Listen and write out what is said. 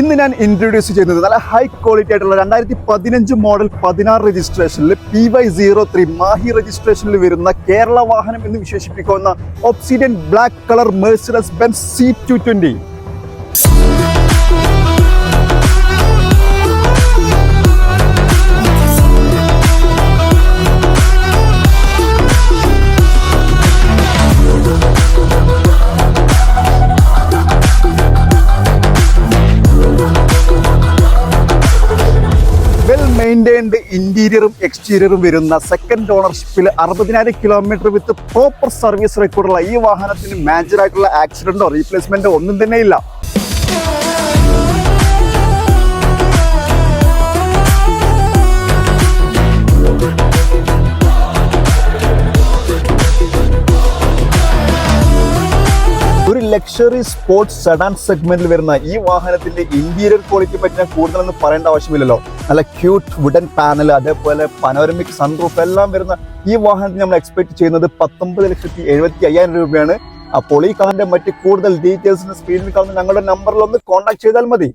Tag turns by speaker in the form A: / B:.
A: ഇന്ന് ഞാൻ ഇൻട്രൊഡ്യൂസ് ചെയ്യുന്നത് നല്ല ഹൈ ക്വാളിറ്റി ആയിട്ടുള്ള 2015 മോഡൽ 16 രജിസ്ട്രേഷനിൽ PY03 മാഹി രജിസ്ട്രേഷനിൽ വരുന്ന കേരള വാഹനം എന്ന് വിശേഷിപ്പിക്കുന്ന obsidian black colour Mercedes Benz C220. Maintained ഇന്റീരിയറും എക്സ്റ്റീരിയറും വരുന്ന സെക്കൻഡ് ഓണർഷിപ്പിൽ 60,000 കിലോമീറ്റർ വിത്ത് പ്രോപ്പർ സർവീസ് റെക്കോർഡുള്ള ഈ വാഹനത്തിന് മേജർ ആയിട്ടുള്ള ആക്സിഡന്റോ റീപ്ലേസ്മെന്റോ ഒന്നും തന്നെ ഇല്ല. ഒരു ലക്ഷറി സ്പോർട്സ് സെഡാൻ സെഗ്മെന്റിൽ വരുന്ന ഈ വാഹനത്തിന്റെ ഇന്റീരിയർ ക്വാളിറ്റി പറ്റി ഞാൻ കൂടുതലൊന്നും പറയേണ്ട ആവശ്യമില്ലല്ലോ. നല്ല ക്യൂട്ട് വുഡൻ പാനൽ, അതേപോലെ പനോരമിക് സൺറൂഫ് എല്ലാം വരുന്ന ഈ വാഹനത്തിന് നമ്മൾ എക്സ്പെക്ട് ചെയ്യുന്നത് 19,75,000 രൂപയാണ്. അപ്പോൾ ഈ കാറിന്റെ മറ്റ് കൂടുതൽ ഡീറ്റെയിൽസിന് സ്ക്രീനിൽ കാണുന്ന ഞങ്ങളുടെ നമ്പറിൽ ഒന്ന് കോൺടാക്ട് ചെയ്താൽ മതി.